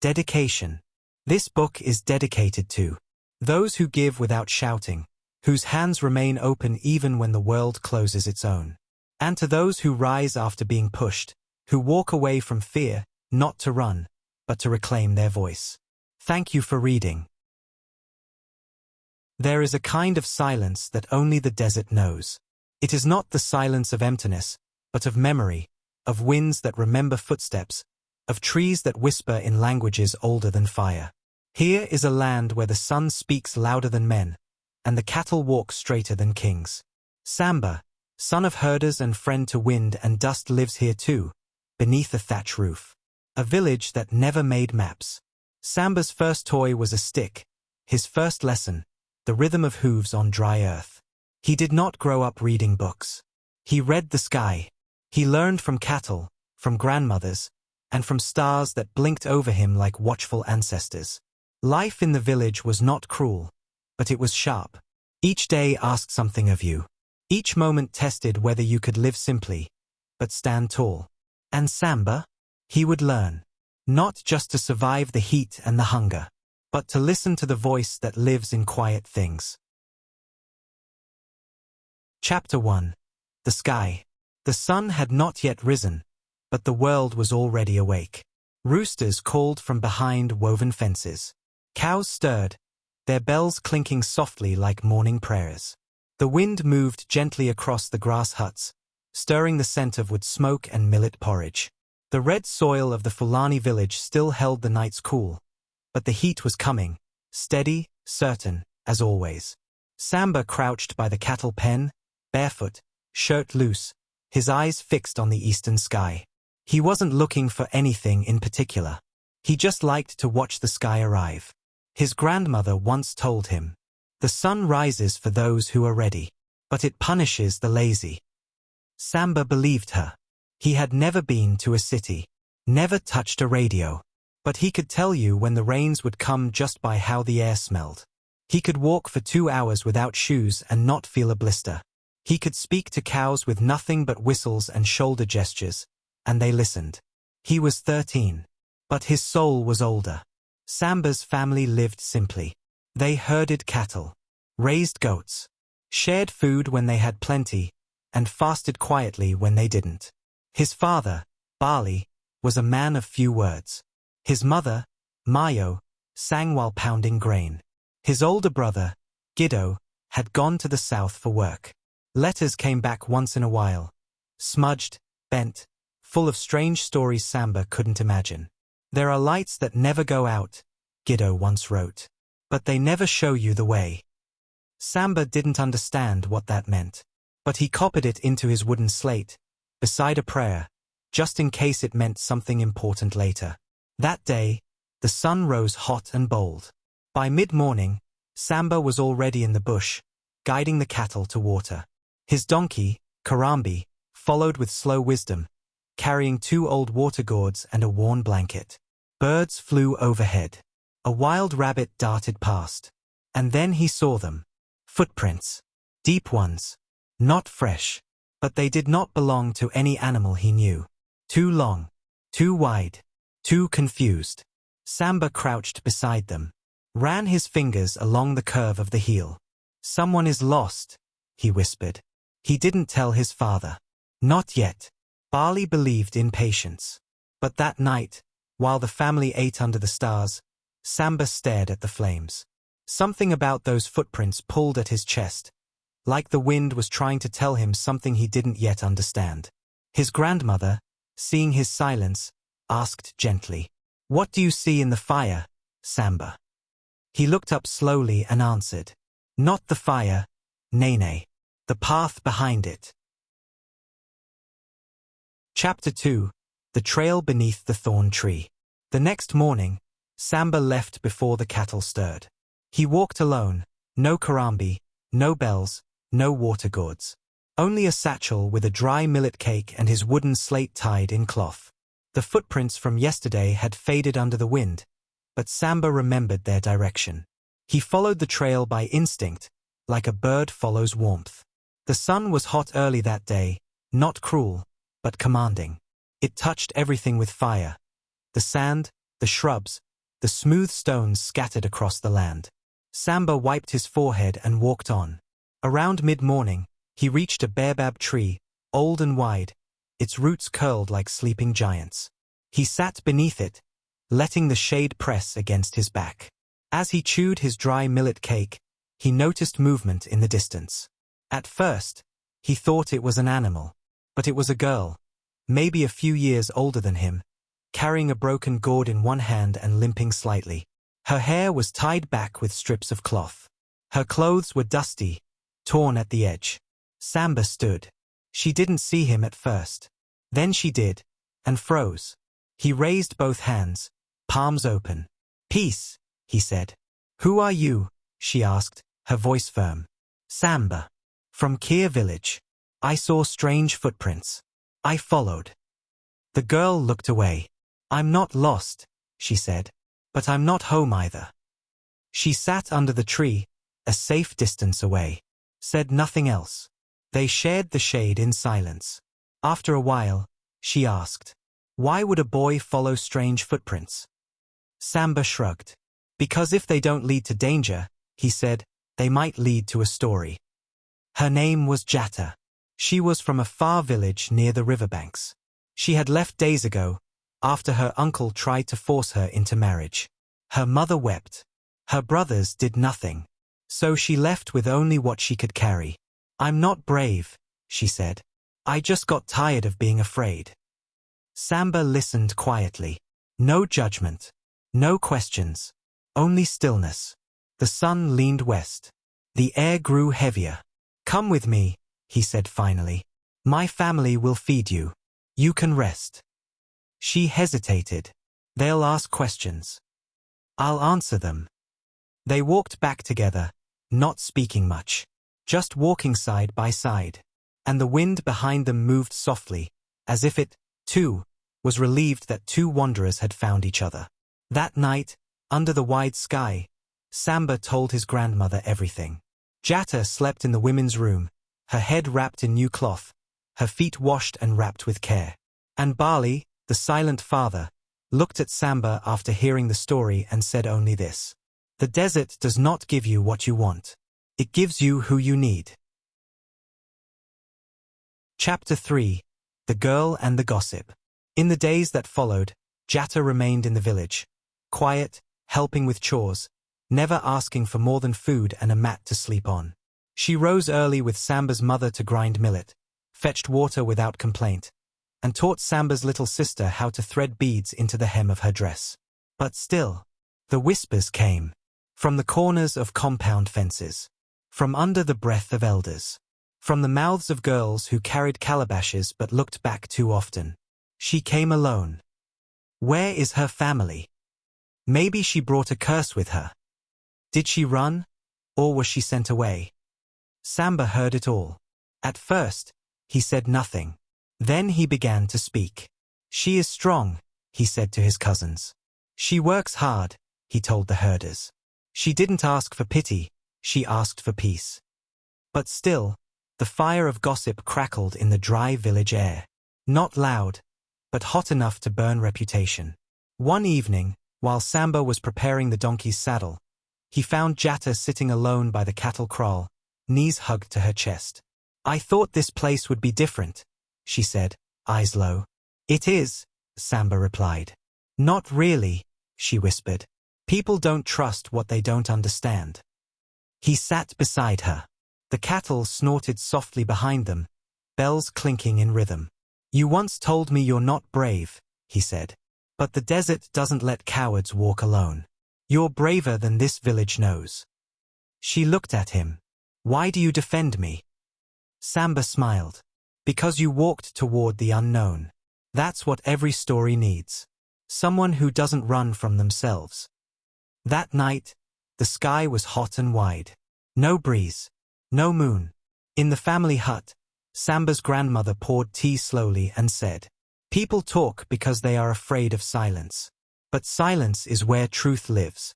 Dedication. This book is dedicated to those who give without shouting, whose hands remain open even when the world closes its own, and to those who rise after being pushed, who walk away from fear, not to run, but to reclaim their voice. Thank you for reading. There is a kind of silence that only the desert knows. It is not the silence of emptiness, but of memory, of winds that remember footsteps, of trees that whisper in languages older than fire. Here is a land where the sun speaks louder than men, and the cattle walk straighter than kings. Samba, son of herders and friend to wind and dust, lives here too, beneath a thatch roof. A village that never made maps. Samba's first toy was a stick, his first lesson, the rhythm of hooves on dry earth. He did not grow up reading books. He read the sky. He learned from cattle, from grandmothers, and from stars that blinked over him like watchful ancestors. Life in the village was not cruel, but it was sharp. Each day asked something of you. Each moment tested whether you could live simply, but stand tall. And Samba? He would learn. Not just to survive the heat and the hunger, but to listen to the voice that lives in quiet things. Chapter 1. The Sky. The sun had not yet risen, but the world was already awake. Roosters called from behind woven fences. Cows stirred, their bells clinking softly like morning prayers. The wind moved gently across the grass huts, stirring the scent of wood smoke and millet porridge. The red soil of the Fulani village still held the nights cool, but the heat was coming, steady, certain, as always. Samba crouched by the cattle pen, barefoot, shirt loose, his eyes fixed on the eastern sky. He wasn't looking for anything in particular. He just liked to watch the sky arrive. His grandmother once told him, "The sun rises for those who are ready, but it punishes the lazy." Samba believed her. He had never been to a city, never touched a radio, but he could tell you when the rains would come just by how the air smelled. He could walk for 2 hours without shoes and not feel a blister. He could speak to cows with nothing but whistles and shoulder gestures, and they listened. He was 13, but his soul was older. Samba's family lived simply. They herded cattle, raised goats, shared food when they had plenty, and fasted quietly when they didn't. His father, Bali, was a man of few words. His mother, Mayo, sang while pounding grain. His older brother, Giddo, had gone to the south for work. Letters came back once in a while, smudged, bent, full of strange stories Samba couldn't imagine. "There are lights that never go out," Giddo once wrote, "but they never show you the way." Samba didn't understand what that meant, but he copied it into his wooden slate, beside a prayer, just in case it meant something important later. That day, the sun rose hot and bold. By mid-morning, Samba was already in the bush, guiding the cattle to water. His donkey, Karambi, followed with slow wisdom, carrying 2 old water gourds and a worn blanket. Birds flew overhead. A wild rabbit darted past. And then he saw them. Footprints. Deep ones. Not fresh. But they did not belong to any animal he knew. Too long. Too wide. Too confused. Samba crouched beside them. Ran his fingers along the curve of the heel. "Someone is lost," he whispered. He didn't tell his father. Not yet. Bali believed in patience. But that night, while the family ate under the stars, Samba stared at the flames. Something about those footprints pulled at his chest, like the wind was trying to tell him something he didn't yet understand. His grandmother, seeing his silence, asked gently, "What do you see in the fire, Samba?" He looked up slowly and answered, "Not the fire, Nene. The path behind it." Chapter 2. The Trail Beneath the Thorn Tree. The next morning, Samba left before the cattle stirred. He walked alone, no Karambi, no bells, no water gourds. Only a satchel with a dry millet cake and his wooden slate tied in cloth. The footprints from yesterday had faded under the wind, but Samba remembered their direction. He followed the trail by instinct, like a bird follows warmth. The sun was hot early that day, not cruel, but commanding. It touched everything with fire. The sand, the shrubs, the smooth stones scattered across the land. Samba wiped his forehead and walked on. Around mid-morning, he reached a baobab tree, old and wide, its roots curled like sleeping giants. He sat beneath it, letting the shade press against his back. As he chewed his dry millet cake, he noticed movement in the distance. At first, he thought it was an animal, but it was a girl, maybe a few years older than him, carrying a broken gourd in one hand and limping slightly. Her hair was tied back with strips of cloth. Her clothes were dusty, torn at the edge. Samba stood. She didn't see him at first. Then she did, and froze. He raised both hands, palms open. "Peace," he said. "Who are you?" she asked, her voice firm. "Samba. From Kir village. I saw strange footprints. I followed." The girl looked away. "I'm not lost," she said. "But I'm not home either." She sat under the tree, a safe distance away. Said nothing else. They shared the shade in silence. After a while, she asked, "Why would a boy follow strange footprints?" Samba shrugged. "Because if they don't lead to danger," he said, "they might lead to a story." Her name was Jatta. She was from a far village near the riverbanks. She had left days ago, after her uncle tried to force her into marriage. Her mother wept. Her brothers did nothing. So she left with only what she could carry. "I'm not brave," she said. "I just got tired of being afraid." Samba listened quietly. No judgment. No questions. Only stillness. The sun leaned west. The air grew heavier. "Come with me," he said finally. "My family will feed you. You can rest." She hesitated. "They'll ask questions. I'll answer them." They walked back together, not speaking much, just walking side by side. And the wind behind them moved softly, as if it, too, was relieved that two wanderers had found each other. That night, under the wide sky, Samba told his grandmother everything. Jatta slept in the women's room, her head wrapped in new cloth, her feet washed and wrapped with care. And Bali, the silent father, looked at Samba after hearing the story and said only this: "The desert does not give you what you want. It gives you who you need." Chapter 3. The Girl and the Gossip. In the days that followed, Jatta remained in the village, quiet, helping with chores, never asking for more than food and a mat to sleep on. She rose early with Samba's mother to grind millet, fetched water without complaint, and taught Samba's little sister how to thread beads into the hem of her dress. But still, the whispers came. From the corners of compound fences. From under the breath of elders. From the mouths of girls who carried calabashes but looked back too often. She came alone. Where is her family? Maybe she brought a curse with her. Did she run? Or was she sent away? Samba heard it all. At first, he said nothing. Then he began to speak. "She is strong," he said to his cousins. "She works hard," he told the herders. "She didn't ask for pity, she asked for peace." But still, the fire of gossip crackled in the dry village air. Not loud, but hot enough to burn reputation. One evening, while Samba was preparing the donkey's saddle, he found Jatta sitting alone by the cattle kraal, knees hugged to her chest. "I thought this place would be different," she said, eyes low. "It is," Samba replied. "Not really," she whispered. "People don't trust what they don't understand." He sat beside her. The cattle snorted softly behind them, bells clinking in rhythm. "You once told me you're not brave," he said. "But the desert doesn't let cowards walk alone. You're braver than this village knows." She looked at him. "Why do you defend me?" Samba smiled. "Because you walked toward the unknown. That's what every story needs. Someone who doesn't run from themselves." That night, the sky was hot and wide. No breeze. No moon. In the family hut, Samba's grandmother poured tea slowly and said, "People talk because they are afraid of silence. But silence is where truth lives."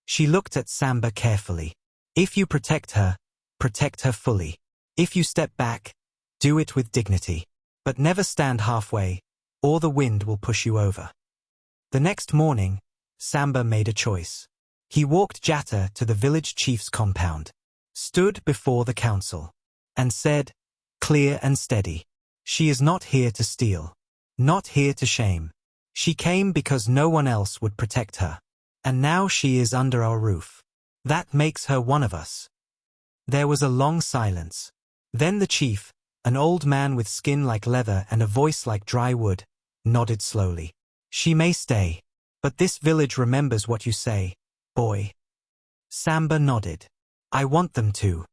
She looked at Samba carefully. "If you protect her fully. If you step back, do it with dignity. But never stand halfway, or the wind will push you over." The next morning, Samba made a choice. He walked Jatta to the village chief's compound, stood before the council, and said, clear and steady, "She is not here to steal, not here to shame. She came because no one else would protect her. And now she is under our roof. That makes her one of us." There was a long silence. Then the chief, an old man with skin like leather and a voice like dry wood, nodded slowly. "She may stay, but this village remembers what you say, boy." Samba nodded. "I want them to."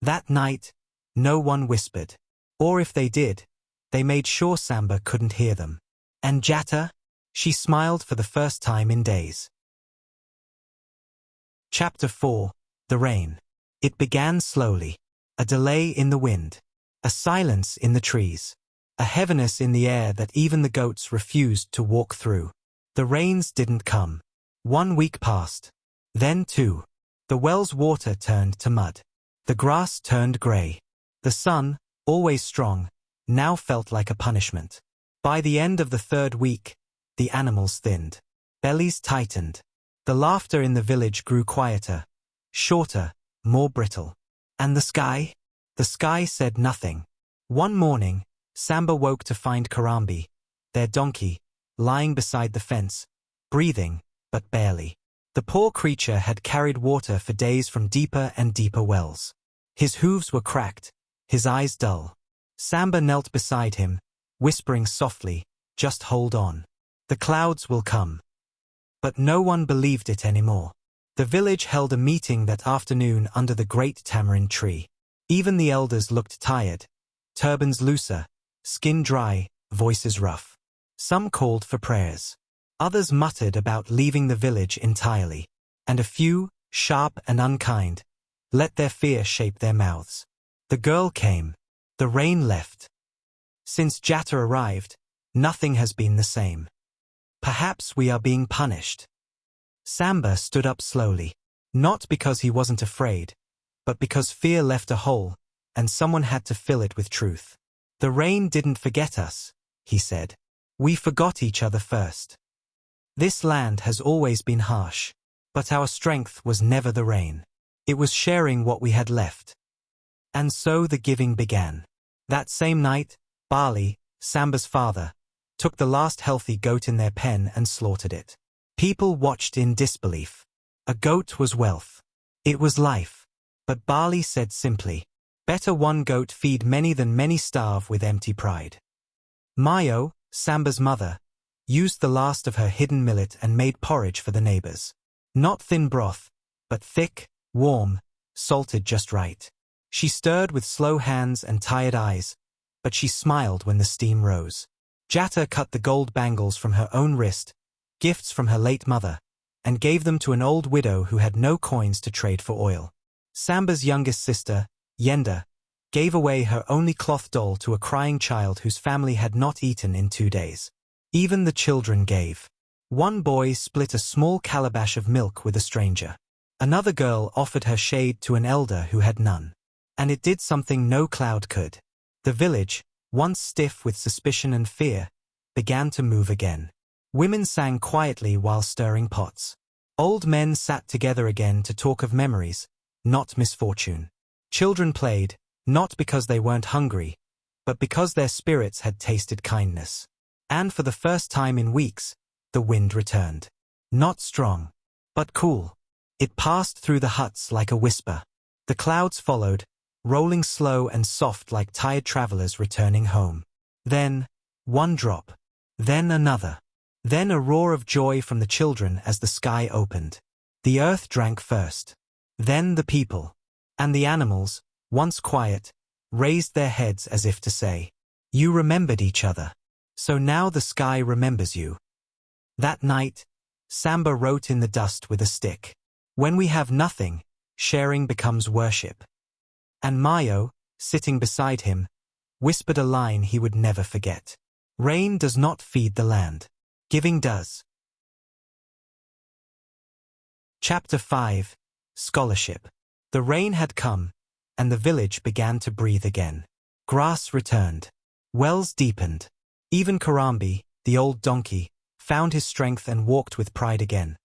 That night, no one whispered. Or if they did, they made sure Samba couldn't hear them. And Jatta? She smiled for the first time in days. Chapter 4. The Rain. It began slowly. A delay in the wind. A silence in the trees. A heaviness in the air that even the goats refused to walk through. The rains didn't come. 1 week passed. Then 2. The well's water turned to mud. The grass turned gray. The sun, always strong, now felt like a punishment. By the end of the 3rd week, the animals thinned. Bellies tightened. The laughter in the village grew quieter, shorter, more brittle. And the sky? The sky said nothing. One morning, Samba woke to find Karambi, their donkey, lying beside the fence, breathing, but barely. The poor creature had carried water for days from deeper and deeper wells. His hooves were cracked, his eyes dull. Samba knelt beside him, whispering softly, "Just hold on. The clouds will come." But no one believed it anymore. The village held a meeting that afternoon under the great tamarind tree. Even the elders looked tired, turbans looser, skin dry, voices rough. Some called for prayers. Others muttered about leaving the village entirely. And a few, sharp and unkind, let their fear shape their mouths. The girl came. The rain left. Since Jatta arrived, nothing has been the same. Perhaps we are being punished. Samba stood up slowly. Not because he wasn't afraid, but because fear left a hole, and someone had to fill it with truth. "The rain didn't forget us," he said. "We forgot each other first. This land has always been harsh, but our strength was never the rain. It was sharing what we had left." And so the giving began. That same night, Bali, Samba's father, took the last healthy goat in their pen and slaughtered it. People watched in disbelief. A goat was wealth. It was life. But Bali said simply, "Better one goat feed many than many starve with empty pride." Mayo, Samba's mother, used the last of her hidden millet and made porridge for the neighbors. Not thin broth, but thick, warm, salted just right. She stirred with slow hands and tired eyes, but she smiled when the steam rose. Jatta cut the gold bangles from her own wrist, gifts from her late mother, and gave them to an old widow who had no coins to trade for oil. Samba's youngest sister, Yenda, gave away her only cloth doll to a crying child whose family had not eaten in 2 days. Even the children gave. One boy split a small calabash of milk with a stranger. Another girl offered her shade to an elder who had none. And it did something no cloud could. The village, once stiff with suspicion and fear, began to move again. Women sang quietly while stirring pots. Old men sat together again to talk of memories, not misfortune. Children played, not because they weren't hungry, but because their spirits had tasted kindness. And for the first time in weeks, the wind returned. Not strong, but cool. It passed through the huts like a whisper. The clouds followed, rolling slow and soft like tired travelers returning home. Then, one drop. Then another. Then a roar of joy from the children as the sky opened. The earth drank first. Then the people. And the animals, once quiet, raised their heads as if to say, "You remembered each other. So now the sky remembers you." That night, Samba wrote in the dust with a stick. "When we have nothing, sharing becomes worship." And Mayo, sitting beside him, whispered a line he would never forget. "Rain does not feed the land. Giving does." Chapter 5. Scholarship. The rain had come, and the village began to breathe again. Grass returned. Wells deepened. Even Karambi, the old donkey, found his strength and walked with pride again.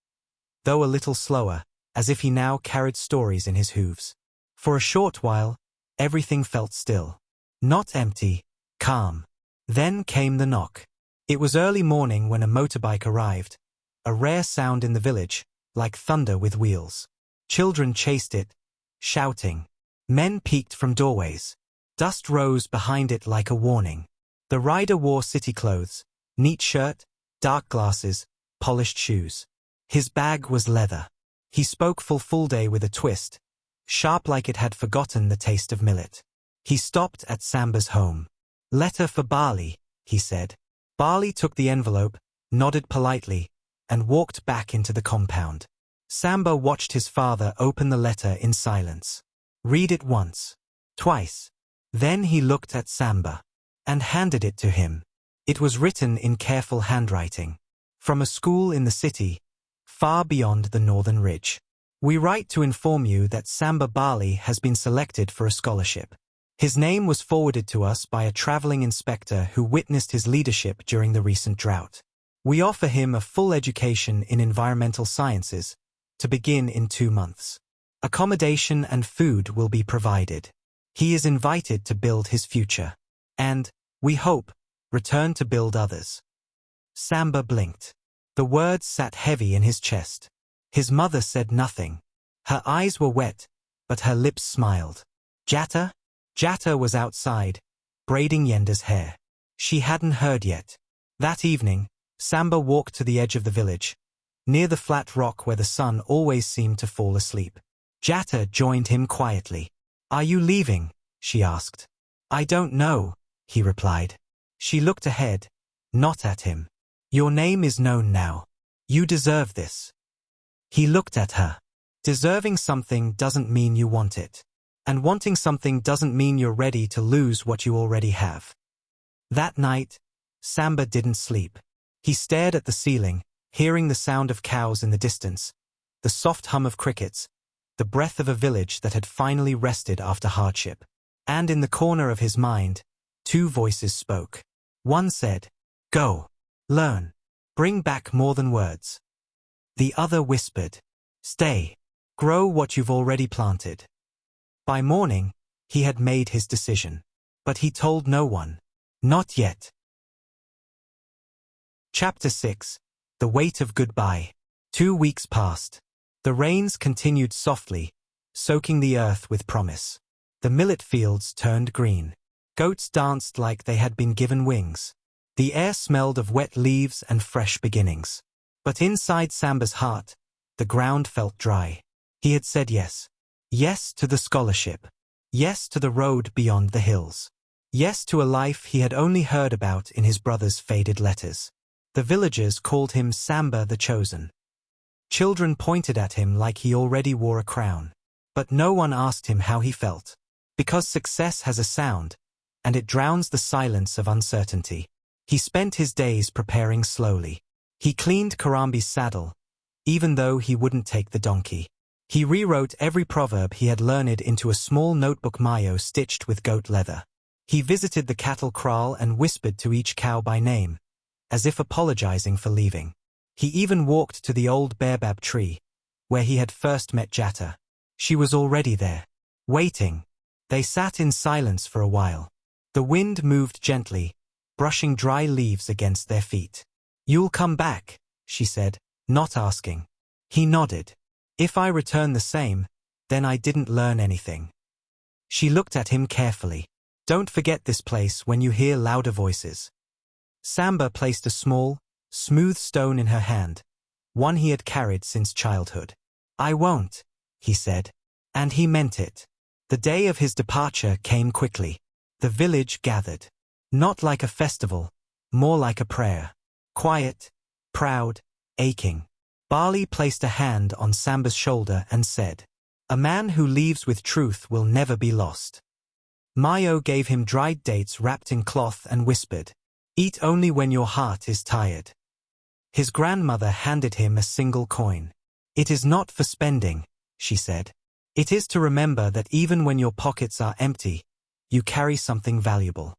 Though a little slower, as if he now carried stories in his hooves. For a short while, everything felt still. Not empty, calm. Then came the knock. It was early morning when a motorbike arrived, a rare sound in the village, like thunder with wheels. Children chased it, shouting. Men peeked from doorways. Dust rose behind it like a warning. The rider wore city clothes, neat shirt, dark glasses, polished shoes. His bag was leather. He spoke full day with a twist, sharp like it had forgotten the taste of millet. He stopped at Samba's home. "Letter for Bali," he said. Bali took the envelope, nodded politely, and walked back into the compound. Samba watched his father open the letter in silence. Read it once, twice. Then he looked at Samba and handed it to him. It was written in careful handwriting. From a school in the city, far beyond the northern ridge. "We write to inform you that Samba Bali has been selected for a scholarship. His name was forwarded to us by a traveling inspector who witnessed his leadership during the recent drought. We offer him a full education in environmental sciences, to begin in 2 months. Accommodation and food will be provided. He is invited to build his future. And, we hope, return to build others." Samba blinked. The words sat heavy in his chest. His mother said nothing. Her eyes were wet, but her lips smiled. Jatta? Jatta was outside, braiding Yenda's hair. She hadn't heard yet. That evening, Samba walked to the edge of the village, near the flat rock where the sun always seemed to fall asleep. Jatta joined him quietly. "Are you leaving?" she asked. "I don't know," he replied. She looked ahead, not at him. "Your name is known now. You deserve this." He looked at her. Deserving something doesn't mean you want it. And wanting something doesn't mean you're ready to lose what you already have. That night, Samba didn't sleep. He stared at the ceiling, hearing the sound of cows in the distance, the soft hum of crickets, the breath of a village that had finally rested after hardship. And in the corner of his mind, 2 voices spoke. One said, "Go. Learn. Bring back more than words." The other whispered, "Stay. Grow what you've already planted." By morning, he had made his decision. But he told no one. Not yet. Chapter 6. The Weight of Goodbye. 2 weeks passed. The rains continued softly, soaking the earth with promise. The millet fields turned green. Goats danced like they had been given wings. The air smelled of wet leaves and fresh beginnings. But inside Samba's heart, the ground felt dry. He had said yes. Yes to the scholarship. Yes to the road beyond the hills. Yes to a life he had only heard about in his brother's faded letters. The villagers called him Samba the Chosen. Children pointed at him like he already wore a crown. But no one asked him how he felt. Because success has a sound, and it drowns the silence of uncertainty. He spent his days preparing slowly. He cleaned Karambi's saddle, even though he wouldn't take the donkey. He rewrote every proverb he had learned into a small notebook Mayo stitched with goat leather. He visited the cattle kraal and whispered to each cow by name, as if apologizing for leaving. He even walked to the old baobab tree, where he had first met Jatta. She was already there, waiting. They sat in silence for a while. The wind moved gently, brushing dry leaves against their feet. "You'll come back," she said, not asking. He nodded. "If I return the same, then I didn't learn anything." She looked at him carefully. "Don't forget this place when you hear louder voices." Samba placed a small, smooth stone in her hand, one he had carried since childhood. "I won't," he said. And he meant it. The day of his departure came quickly. The village gathered. Not like a festival, more like a prayer. Quiet, proud, aching. Bali placed a hand on Samba's shoulder and said, "A man who leaves with truth will never be lost." Mayo gave him dried dates wrapped in cloth and whispered, "Eat only when your heart is tired." His grandmother handed him a single coin. "It is not for spending," she said. "It is to remember that even when your pockets are empty, you carry something valuable."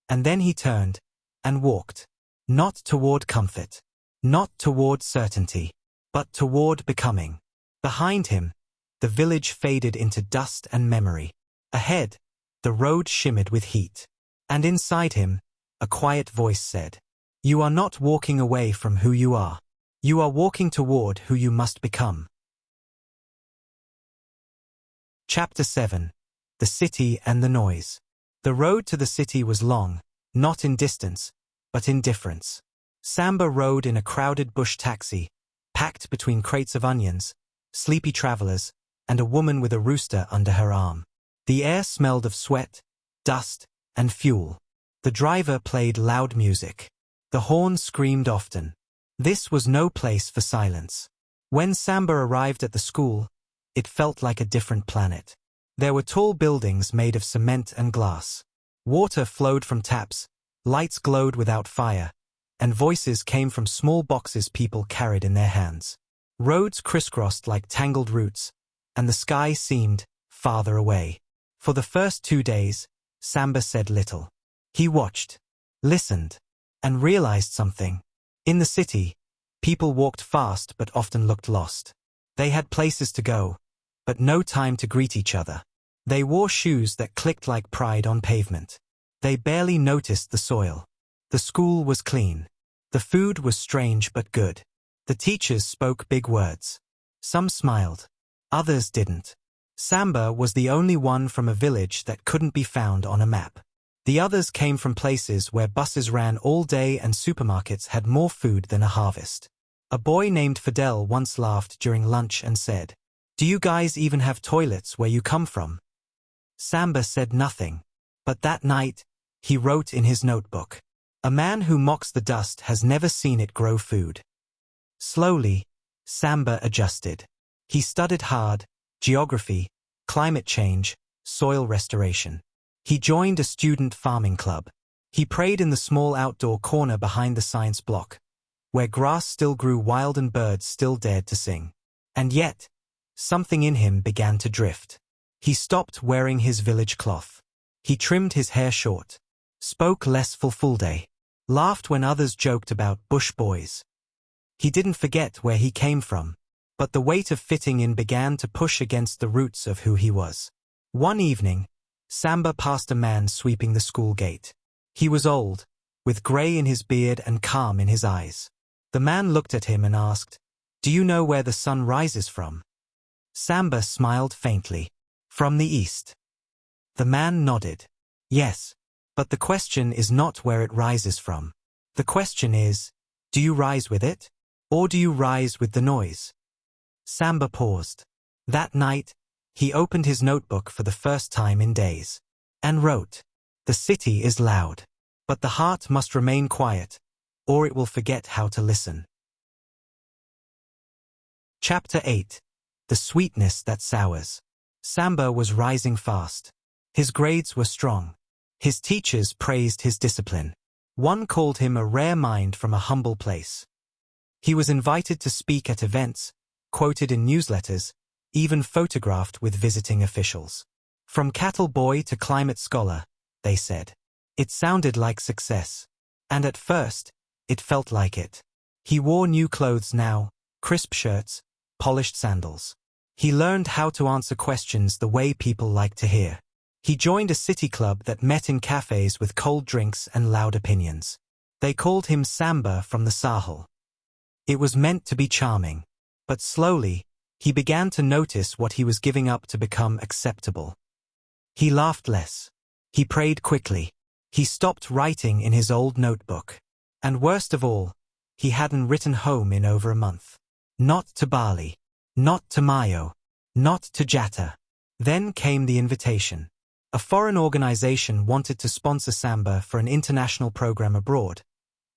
And then he turned and walked, not toward comfort, Not toward certainty, but toward becoming. Behind him, the village faded into dust and memory. Ahead, the road shimmered with heat. And inside him, a quiet voice said, "You are not walking away from who you are. You are walking toward who you must become." Chapter 7. The City and the Noise. The road to the city was long, not in distance, but in difference. Samba rode in a crowded bush taxi, packed between crates of onions, sleepy travelers, and a woman with a rooster under her arm. The air smelled of sweat, dust, and fuel. The driver played loud music. The horn screamed often. This was no place for silence. When Samba arrived at the school, it felt like a different planet. There were tall buildings made of cement and glass. Water flowed from taps, lights glowed without fire, and voices came from small boxes people carried in their hands. Roads crisscrossed like tangled roots, and the sky seemed farther away. For the first 2 days, Samba said little. He watched, listened, and realized something. In the city, people walked fast but often looked lost. They had places to go, but no time to greet each other. They wore shoes that clicked like pride on pavement. They barely noticed the soil. The school was clean. The food was strange but good. The teachers spoke big words. Some smiled. Others didn't. Samba was the only one from a village that couldn't be found on a map. The others came from places where buses ran all day and supermarkets had more food than a harvest. A boy named Fidel once laughed during lunch and said, "Do you guys even have toilets where you come from?" Samba said nothing, but that night, he wrote in his notebook, "A man who mocks the dust has never seen it grow food." Slowly, Samba adjusted. He studied hard, geography, climate change, soil restoration. He joined a student farming club. He prayed in the small outdoor corner behind the science block, where grass still grew wild and birds still dared to sing. And yet, something in him began to drift. He stopped wearing his village cloth. He trimmed his hair short, spoke less full day, laughed when others joked about bush boys. He didn't forget where he came from, but the weight of fitting in began to push against the roots of who he was. One evening, Samba passed a man sweeping the school gate. He was old, with gray in his beard and calm in his eyes. The man looked at him and asked, "Do you know where the sun rises from?" Samba smiled faintly. "From the east." The man nodded. "Yes, but the question is not where it rises from. The question is, do you rise with it? Or do you rise with the noise?" Samba paused. That night, he opened his notebook for the first time in days, and wrote, "The city is loud, but the heart must remain quiet, or it will forget how to listen." Chapter 8. The Sweetness That Sours. Samba was rising fast. His grades were strong. His teachers praised his discipline. One called him a rare mind from a humble place. He was invited to speak at events, quoted in newsletters, even photographed with visiting officials. From cattle boy to climate scholar, they said. It sounded like success. And at first, it felt like it. He wore new clothes now, crisp shirts, polished sandals. He learned how to answer questions the way people like to hear. He joined a city club that met in cafes with cold drinks and loud opinions. They called him Samba from the Sahel. It was meant to be charming. But slowly, he began to notice what he was giving up to become acceptable. He laughed less. He prayed quickly. He stopped writing in his old notebook. And worst of all, he hadn't written home in over a month. Not to Bali. Not to Mayo. Not to Jatta. Then came the invitation. A foreign organization wanted to sponsor Samba for an international program abroad.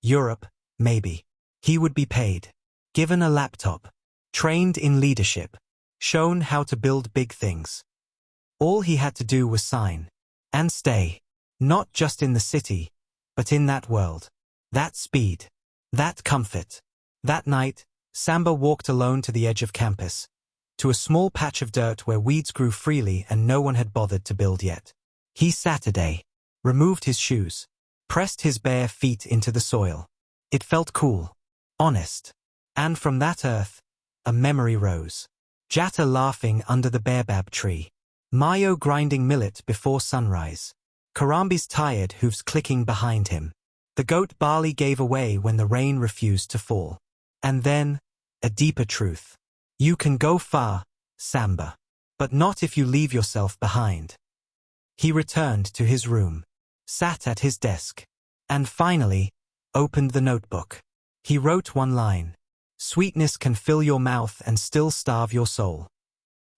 Europe, maybe. He would be paid. Given a laptop. Trained in leadership. Shown how to build big things. All he had to do was sign. And stay. Not just in the city, but in that world. That speed. That comfort. That night, Samba walked alone to the edge of campus, to a small patch of dirt where weeds grew freely and no one had bothered to build yet. He sat a day, removed his shoes, pressed his bare feet into the soil. It felt cool. honest. And from that earth, a memory rose. Jatta laughing under the baobab tree. Mayo grinding millet before sunrise. Karambi's tired hooves clicking behind him. The goat barley gave away when the rain refused to fall. And then, a deeper truth. You can go far, Samba. But not if you leave yourself behind. He returned to his room, sat at his desk, and finally, opened the notebook. He wrote one line. Sweetness can fill your mouth and still starve your soul.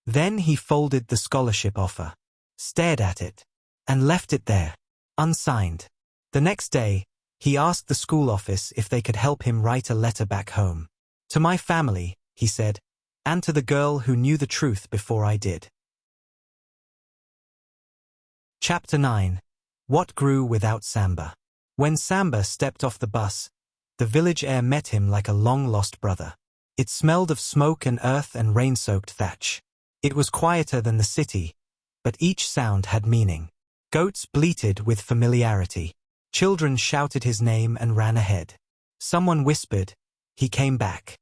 Then he folded the scholarship offer, stared at it, and left it there, unsigned. The next day, he asked the school office if they could help him write a letter back home. To my family, he said, and to the girl who knew the truth before I did. Chapter 9. What grew without Samba? When Samba stepped off the bus, the village air met him like a long-lost brother. It smelled of smoke and earth and rain-soaked thatch. It was quieter than the city, but each sound had meaning. Goats bleated with familiarity. Children shouted his name and ran ahead. Someone whispered, he came back.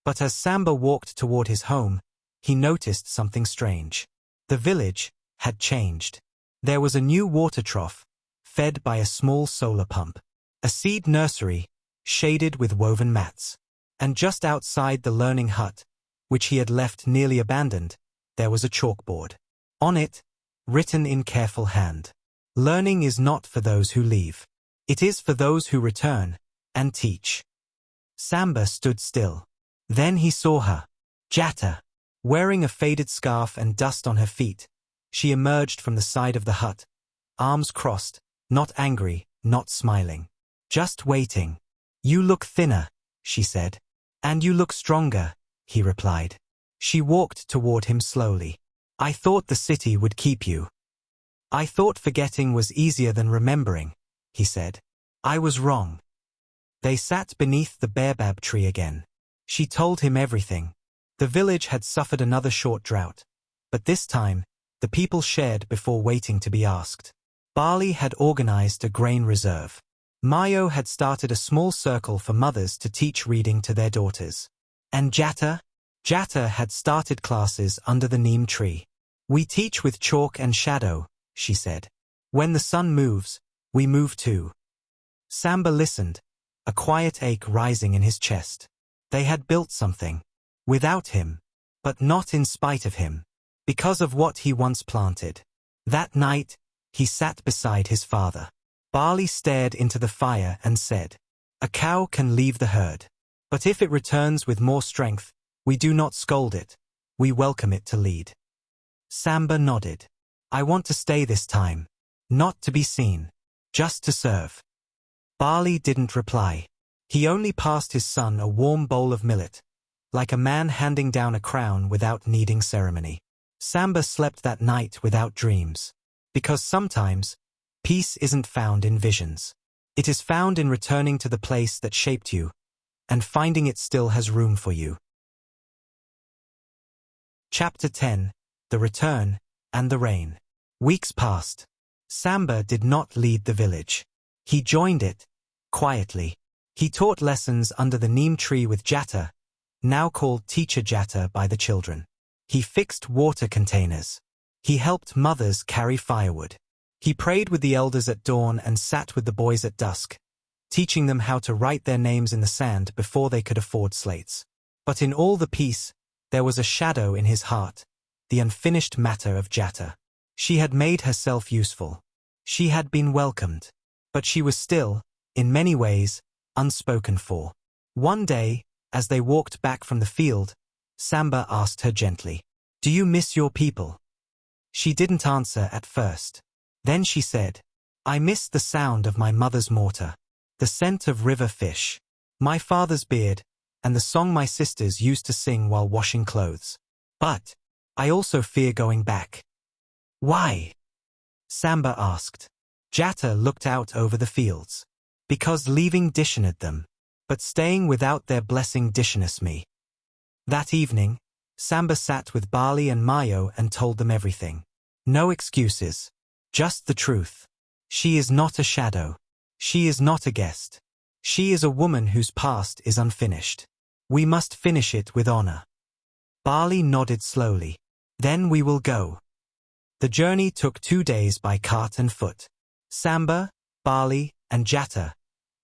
But as Samba walked toward his home, he noticed something strange. The village had changed. There was a new water trough, fed by a small solar pump. A seed nursery, shaded with woven mats. And just outside the learning hut, which he had left nearly abandoned, there was a chalkboard. On it, written in careful hand. Learning is not for those who leave. It is for those who return and teach. Samba stood still. Then he saw her. Jatta. Wearing a faded scarf and dust on her feet, she emerged from the side of the hut, arms crossed, not angry, not smiling. Just waiting. You look thinner, she said. And you look stronger, he replied. She walked toward him slowly. I thought the city would keep you. I thought forgetting was easier than remembering, he said. I was wrong. They sat beneath the baobab tree again. She told him everything. The village had suffered another short drought, but this time, the people shared before waiting to be asked. Barley had organized a grain reserve. Mayo had started a small circle for mothers to teach reading to their daughters. And Jatta? Jatta had started classes under the neem tree. We teach with chalk and shadow, she said. When the sun moves, we move too. Samba listened, a quiet ache rising in his chest. They had built something. Without him. But not in spite of him. Because of what he once planted. That night, he sat beside his father. Barley stared into the fire and said, a cow can leave the herd. But if it returns with more strength, we do not scold it. We welcome it to lead. Samba nodded. I want to stay this time. Not to be seen. Just to serve. Barley didn't reply. He only passed his son a warm bowl of millet, like a man handing down a crown without needing ceremony. Samba slept that night without dreams. Because sometimes, peace isn't found in visions. It is found in returning to the place that shaped you, and finding it still has room for you. Chapter 10. The Return and the Rain. Weeks passed. Samba did not lead the village. He joined it, quietly. He taught lessons under the neem tree with Jatta, now called Teacher Jatta by the children. He fixed water containers. He helped mothers carry firewood. He prayed with the elders at dawn and sat with the boys at dusk, teaching them how to write their names in the sand before they could afford slates. But in all the peace, there was a shadow in his heart, the unfinished matter of Jatta. She had made herself useful. She had been welcomed. But she was still, in many ways, unspoken for. One day, as they walked back from the field, Samba asked her gently, do you miss your people? She didn't answer at first. Then she said, I miss the sound of my mother's mortar, the scent of river fish, my father's beard, and the song my sisters used to sing while washing clothes. But I also fear going back. Why? Samba asked. Jatta looked out over the fields. Because leaving dishonored them, but staying without their blessing dishonours me. That evening, Samba sat with Barley and Mayo and told them everything. No excuses. Just the truth. She is not a shadow. She is not a guest. She is a woman whose past is unfinished. We must finish it with honor. Bali nodded slowly. Then we will go. The journey took 2 days by cart and foot. Samba, Bali, and Jatta,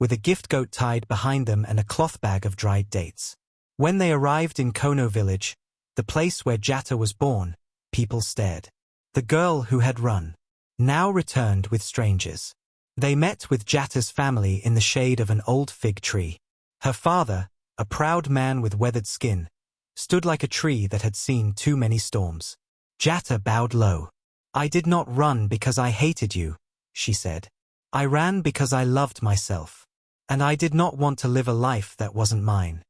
with a gift goat tied behind them and a cloth bag of dried dates. When they arrived in Kono village, the place where Jatta was born, people stared. The girl who had run now returned with strangers. They met with Jatta's family in the shade of an old fig tree. Her father, a proud man with weathered skin, stood like a tree that had seen too many storms. Jatta bowed low. I did not run because I hated you, she said. I ran because I loved myself. And I did not want to live a life that wasn't mine.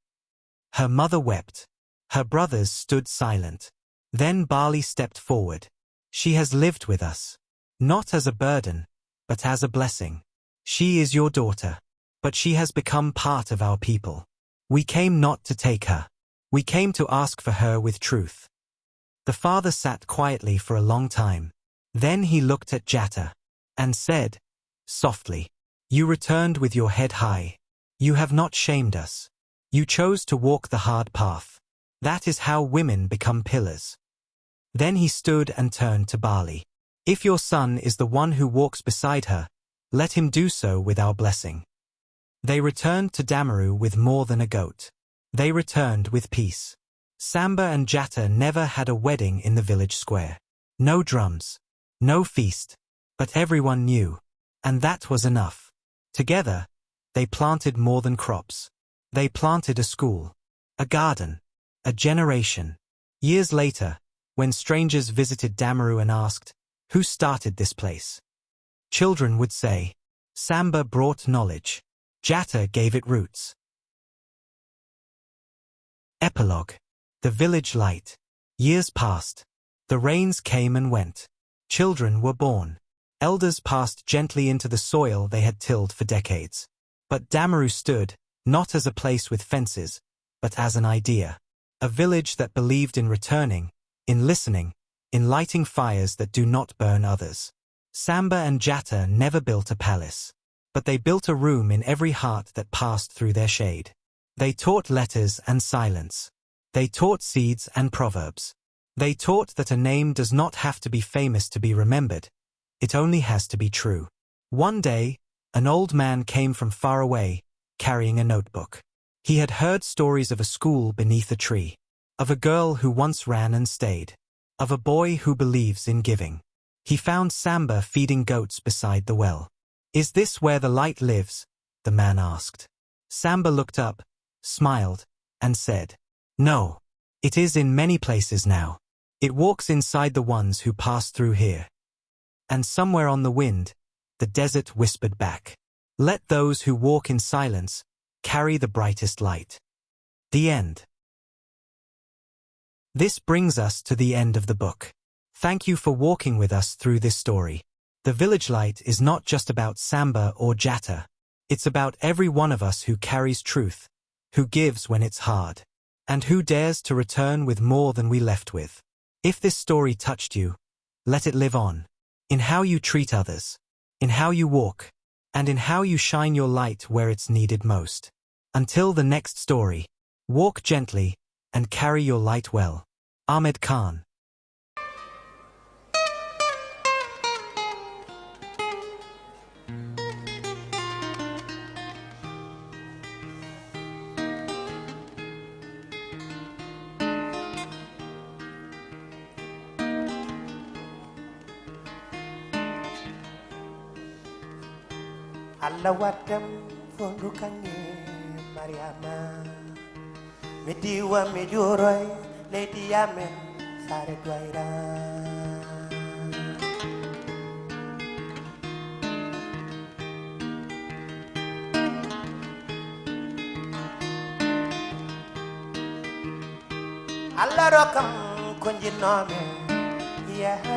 Her mother wept. Her brothers stood silent. Then Bali stepped forward. She has lived with us. Not as a burden, but as a blessing. She is your daughter. But she has become part of our people. We came not to take her. We came to ask for her with truth. The father sat quietly for a long time. Then he looked at Jatta and said, softly, you returned with your head high. You have not shamed us. You chose to walk the hard path. That is how women become pillars. Then he stood and turned to Bali. If your son is the one who walks beside her, let him do so with our blessing. They returned to Damaru with more than a goat. They returned with peace. Samba and Jatta never had a wedding in the village square. No drums, no feast, but everyone knew, and that was enough. Together, they planted more than crops. They planted a school, a garden, a generation. Years later, when strangers visited Damaru and asked, who started this place? Children would say, Samba brought knowledge. Jatta gave it roots. Epilogue. The village light. Years passed. The rains came and went. Children were born. Elders passed gently into the soil they had tilled for decades. But Damaru stood, not as a place with fences, but as an idea. A village that believed in returning, in listening, in lighting fires that do not burn others. Samba and Jatta never built a palace. But they built a room in every heart that passed through their shade. They taught letters and silence. They taught seeds and proverbs. They taught that a name does not have to be famous to be remembered. It only has to be true. One day, an old man came from far away, carrying a notebook. He had heard stories of a school beneath a tree, of a girl who once ran and stayed, of a boy who believes in giving. He found Samba feeding goats beside the well. Is this where the light lives? The man asked. Samba looked up, smiled, and said, no, it is in many places now. It walks inside the ones who pass through here. And somewhere on the wind, the desert whispered back, let those who walk in silence carry the brightest light. The end. This brings us to the end of the book. Thank you for walking with us through this story. The village light is not just about Samba or Jatta. It's about every one of us who carries truth, who gives when it's hard, and who dares to return with more than we left with. If this story touched you, let it live on, in how you treat others, in how you walk, and in how you shine your light where it's needed most. Until the next story, walk gently and carry your light well. Ahmed Khan. Allah waddam fondu kange Mariama mi diwa mi juroy leydi yamen sare doyra Allah rokam ko jinnome yeah